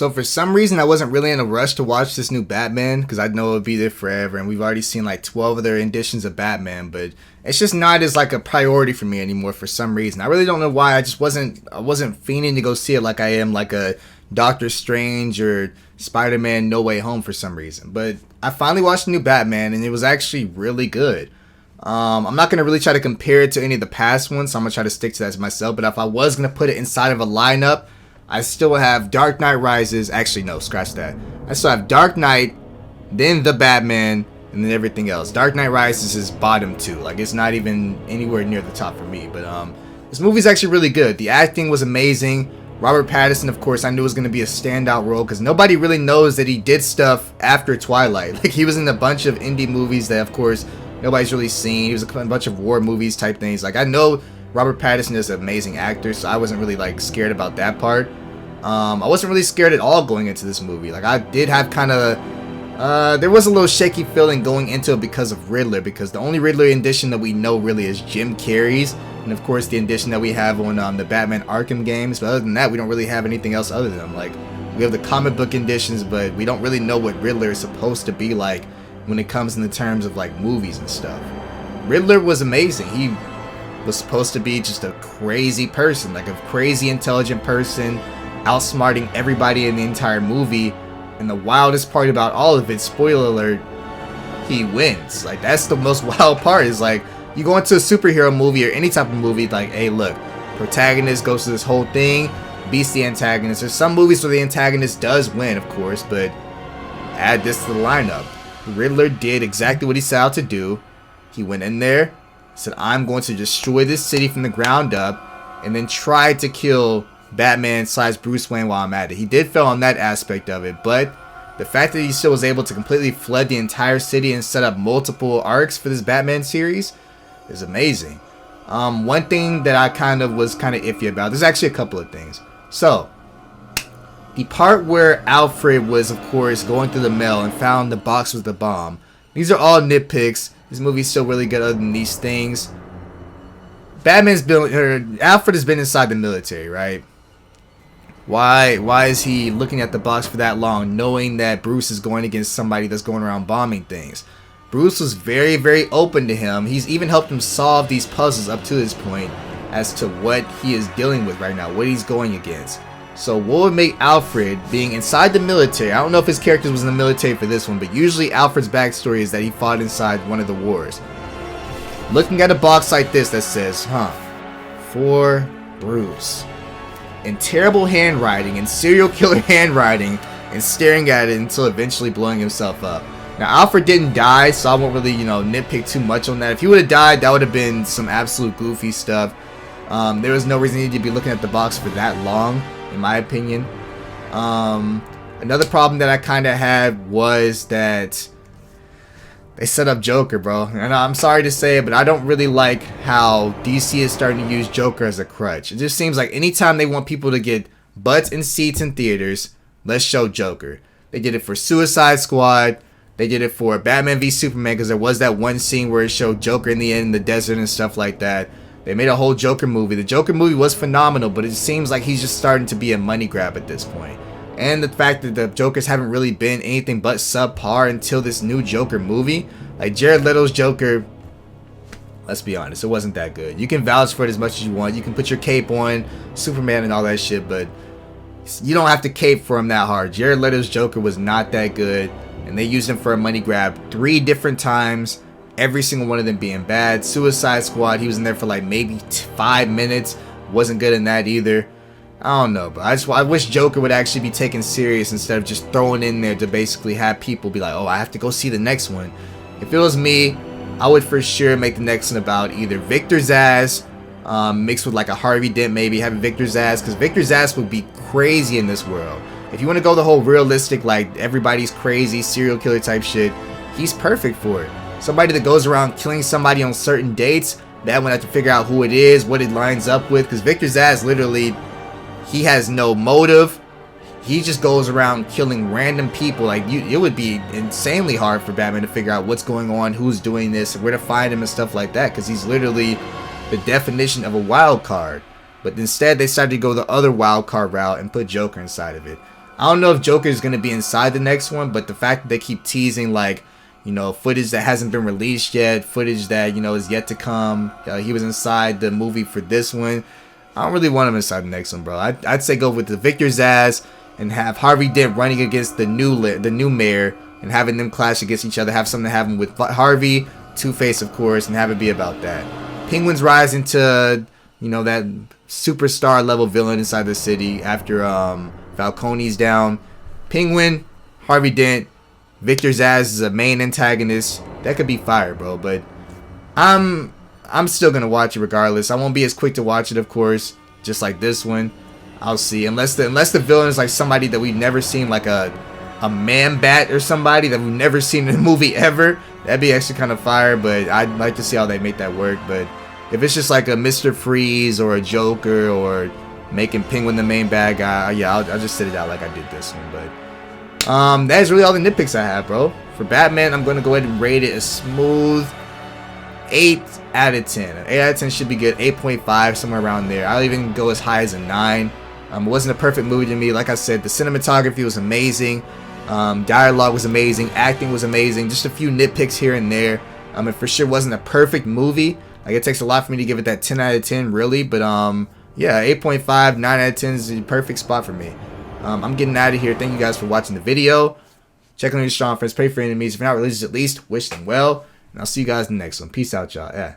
So for some reason, I wasn't really in a rush to watch this new Batman because I know it'd be there forever, and we've already seen like 12 other editions of Batman, but it's just not as like a priority for me anymore for some reason. I really don't know why. I wasn't fiending to go see it like I am like a Doctor Strange or Spider-Man No Way Home for some reason. But I finally watched the new Batman, and it was actually really good. I'm not gonna really try to compare it to any of the past ones, so I'm gonna try to stick to that myself. But if I was gonna put it inside of a lineup, I still have Dark Knight Rises. Actually, no, scratch that. I still have Dark Knight, then The Batman, and then everything else. Dark Knight Rises is bottom 2. Like, it's not even anywhere near the top for me. But this movie's actually really good. The acting was amazing. Robert Pattinson, of course, I knew was going to be a standout role because nobody really knows that he did stuff after Twilight. Like, he was in a bunch of indie movies that, of course, nobody's really seen. He was in a bunch of war movies type things. Like, I know Robert Pattinson is an amazing actor, so I wasn't really, like, scared about that part. I wasn't really scared at all going into this movie. Like, I did have kind of there was a little shaky feeling going into it because of Riddler, because the only Riddler edition that we know really is Jim Carrey's, and of course the edition that we have on the Batman Arkham games. But other than that, we don't really have anything else other than them. Like, we have the comic book editions, but we don't really know what Riddler is supposed to be like when it comes in the terms of like movies and stuff. Riddler was amazing. He was supposed to be just a crazy person, like a crazy intelligent person, outsmarting everybody in the entire movie. And the wildest part about all of it, spoiler alert, he wins. Like, that's the most wild part, is like, you go into a superhero movie or any type of movie, like, hey, look, protagonist goes through this whole thing, beats the antagonist. There's some movies where the antagonist does win, of course, but add this to the lineup. Riddler did exactly what he set out to do. He went in there, said, I'm going to destroy this city from the ground up, and then tried to kill Batman / Bruce Wayne while I'm at it. He did fail on that aspect of it, but the fact that he still was able to completely flood the entire city and set up multiple arcs for this Batman series is amazing. One thing that I was kind of iffy about, there's actually a couple of things. So, the part where Alfred was, of course, going through the mail and found the box with the bomb. These are all nitpicks. This movie's still really good other than these things. Alfred has been inside the military, right? Why is he looking at the box for that long, knowing that Bruce is going against somebody that's going around bombing things? Bruce was very, very open to him. He's even helped him solve these puzzles up to this point as to what he is dealing with right now, what he's going against. So what would make Alfred, being inside the military, I don't know if his character was in the military for this one, but usually Alfred's backstory is that he fought inside one of the wars. Looking at a box like this that says, for Bruce, in terrible handwriting and serial killer handwriting, and staring at it until eventually blowing himself up. Now, Alfred didn't die, so I won't really, nitpick too much on that. If he would have died, that would have been some absolute goofy stuff. There was no reason he needed to be looking at the box for that long, in my opinion. Another problem that I kind of had was that they set up Joker, bro. And I'm sorry to say it, but I don't really like how DC is starting to use Joker as a crutch. It just seems like anytime they want people to get butts and seats in theaters, let's show Joker. They did it for Suicide Squad. They did it for Batman v Superman, because there was that one scene where it showed Joker in the end in the desert and stuff like that. They made a whole Joker movie. The Joker movie was phenomenal, but it seems like he's just starting to be a money grab at this point. And the fact that the Jokers haven't really been anything but subpar until this new Joker movie. Like, Jared Leto's Joker, let's be honest, it wasn't that good. You can vouch for it as much as you want. You can put your cape on, Superman and all that shit, but you don't have to cape for him that hard. Jared Leto's Joker was not that good, and they used him for a money grab 3 different times, every single one of them being bad. Suicide Squad, he was in there for like maybe 5 minutes, wasn't good in that either. I don't know, but I wish Joker would actually be taken serious instead of just throwing in there to basically have people be like, oh, I have to go see the next one. If it was me, I would for sure make the next one about either Victor Zsasz, mixed with like a Harvey Dent, maybe having Victor Zsasz, because Victor Zsasz would be crazy in this world. If you want to go the whole realistic, like everybody's crazy serial killer type shit, he's perfect for it. Somebody that goes around killing somebody on certain dates, that one have to figure out who it is, what it lines up with, because Victor Zsasz literally, he has no motive. He just goes around killing random people. Like, it would be insanely hard for Batman to figure out what's going on, who's doing this, where to find him and stuff like that, because he's literally the definition of a wild card. But instead, they started to go the other wild card route and put Joker inside of it. I don't know if Joker is going to be inside the next one, but the fact that they keep teasing, like, you know, footage that hasn't been released yet, footage that, you know, is yet to come. He was inside the movie for this one. I don't really want him inside the next one, bro. I'd say go with the Victor Zsasz and have Harvey Dent running against the new mayor and having them clash against each other. Have something happen with Harvey, Two-Face, of course, and have it be about that. Penguin's rise into, you know, that superstar level villain inside the city after Falcone's down. Penguin, Harvey Dent, Victor Zsasz is a main antagonist. That could be fire, bro. But I'm still gonna watch it regardless. I won't be as quick to watch it, of course, just like this one. I'll see. Unless the villain is like somebody that we've never seen, like a Man-Bat or somebody that we've never seen in a movie ever. That'd be actually kind of fire, but I'd like to see how they make that work. But if it's just like a Mr. Freeze or a Joker or making Penguin the main bad guy, yeah, I'll just sit it out like I did this one. But that is really all the nitpicks I have, bro. For Batman, I'm gonna go ahead and rate it a smooth 8 out of 10. An 8 out of 10 should be good. 8.5, somewhere around there. I'll even go as high as a 9. It wasn't a perfect movie to me. Like I said, the cinematography was amazing. Dialogue was amazing. Acting was amazing. Just a few nitpicks here and there. It for sure wasn't a perfect movie. Like, it takes a lot for me to give it that 10 out of 10, really. But yeah, 8.5, 9 out of 10 is the perfect spot for me. I'm getting out of here. Thank you guys for watching the video. Check on your strong friends. Pray for enemies. If you're not religious, at least wish them well. And I'll see you guys in the next one. Peace out, y'all. Yeah.